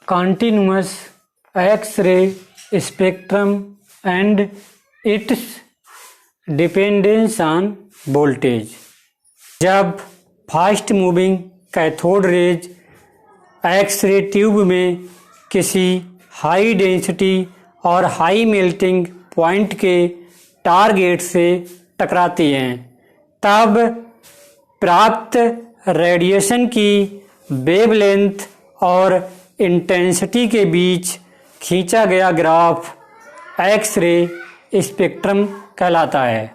continuous X-ray spectrum and its dependence on voltage। जब fast moving cathode rays x-ray tube में किसी high density और high melting point के target से टकराती हैं, तब प्राप्त रेडिएशन की वेवलेंथ और इंटेंसिटी के बीच खींचा गया ग्राफ एक्स-रे स्पेक्ट्रम कहलाता है।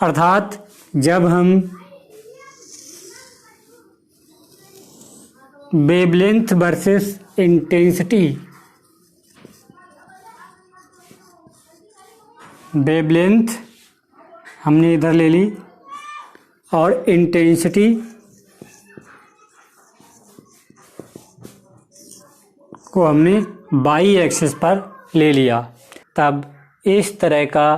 अर्थात जब हम वेवलेंथ वर्सेस इंटेंसिटी, वेवलेंथ हमने इधर ले ली और इंटेंसिटी को हमने बाई एक्सिस पर ले लिया, तब इस तरह का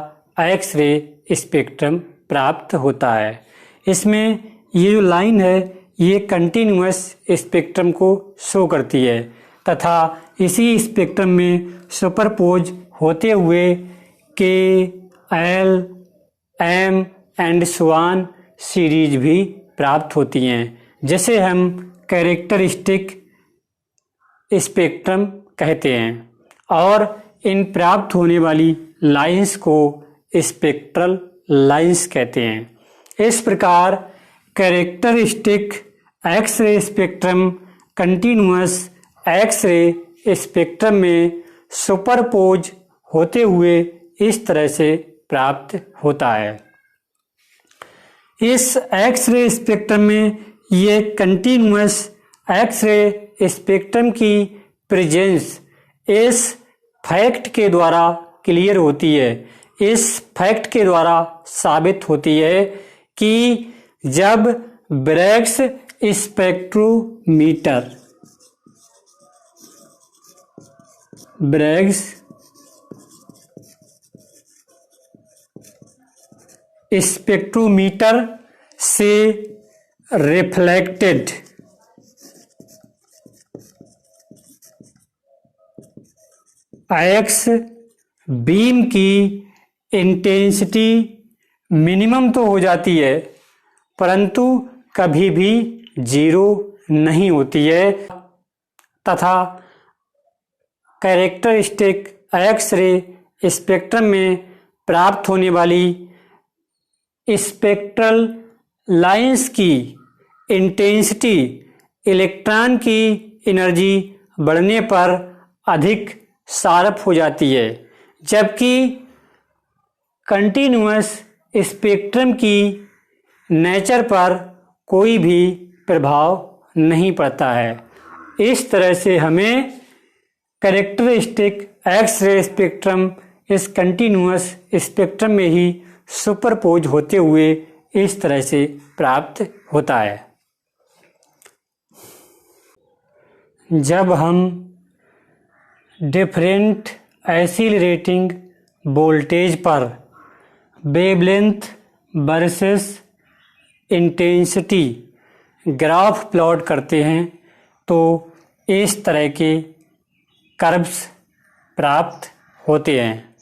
एक्स-रे स्पेक्ट्रम प्राप्त होता है। इसमें ये जो लाइन है ये कंटिन्यूअस स्पेक्ट्रम को शो करती है तथा इसी स्पेक्ट्रम में सुपरपोज होते हुए के, एल, एम एंड स्वान सीरीज भी प्राप्त होती हैं, जिसे हम कैरेक्टरिस्टिक स्पेक्ट्रम कहते हैं और इन प्राप्त होने वाली लाइंस को स्पेक्ट्रल लाइंस कहते हैं। इस प्रकार characteristic x-ray spectrum continuous x-ray spectrum में सुपरपोज होते हुए इस तरह से प्राप्त होता है। इस एक्स-रे स्पेक्ट्रम में ये कंटिन्यूअस एक्स-रे स्पेक्ट्रम की प्रेजेंस इस फैक्ट के द्वारा क्लियर होती है, इस फैक्ट के द्वारा साबित होती है कि जब ब्रैग्स स्पेक्ट्रोमीटर से रिफ्लेक्टेड एक्स बीम की इंटेंसिटी मिनिमम तो हो जाती है परंतु कभी भी जीरो नहीं होती है तथा कैरेक्टरिस्टिक एक्स-रे स्पेक्ट्रम में प्राप्त होने वाली स्पेक्ट्रल लाइंस की इंटेंसिटी इलेक्ट्रॉन की एनर्जी बढ़ने पर अधिक शार्प हो जाती है, जबकि कंटिन्यूअस स्पेक्ट्रम की नेचर पर कोई भी प्रभाव नहीं पड़ता है। इस तरह से हमें कैरेक्टरिस्टिक एक्स-रे स्पेक्ट्रम इस कंटिन्यूअस स्पेक्ट्रम में ही सुपरपोज होते हुए इस तरह से प्राप्त होता है। जब हम डिफरेंट एक्सीलरेटिंग वोल्टेज पर wavelength versus intensity graph plot करते हैं तो इस तरह के कर्व्स प्राप्त होते हैं।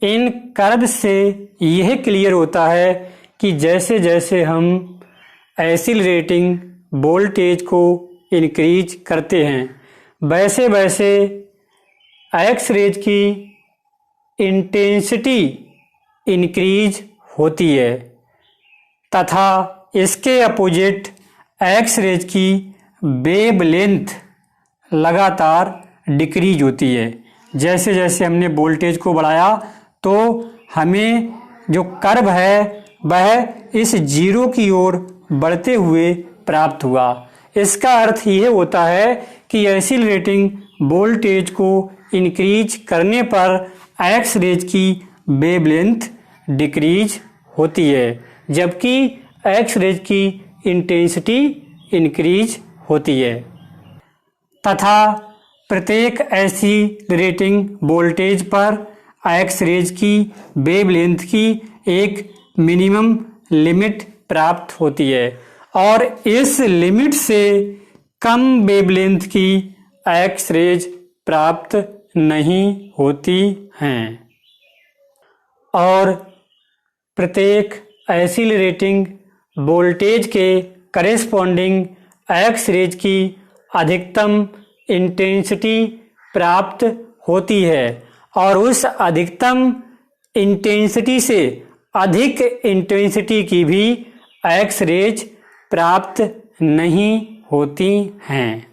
इन कर्व से यह क्लियर होता है कि जैसे जैसे हम एक्सीलरेटिंग वोल्टेज को इंक्रीज करते हैं वैसे वैसे एक्स-रेज की इंटेंसिटी इंक्रीज होती है तथा इसके अपोजिट एक्स-रेज की वेवलेंथ लगातार डिक्रीज होती है। जैसे जैसे हमने वोल्टेज को बढ़ाया तो हमें जो कर्व है वह इस जीरो की ओर बढ़ते हुए प्राप्त हुआ। इसका अर्थ यह होता है कि एक्सीलरेटिंग वोल्टेज को इंक्रीज करने पर एक्स-रेज की वेवलेंथ डिक्रीज होती है, जबकि एक्स-रेज की इंटेंसिटी इंक्रीज होती है तथा प्रत्येक एक्सीलरेटिंग वोल्टेज पर एक्स-रेज की वेवलेंथ की एक मिनिमम लिमिट प्राप्त होती है और इस लिमिट से कम वेवलेंथ की एक्स रेज प्राप्त नहीं होती हैं और प्रत्येक एक्सीलरेटिंग वोल्टेज के करेस्पॉन्डिंग एक्स रेज की अधिकतम इंटेंसिटी प्राप्त होती है और उस अधिकतम इंटेंसिटी से अधिक इंटेंसिटी की भी एक्स रेज प्राप्त नहीं होती हैं।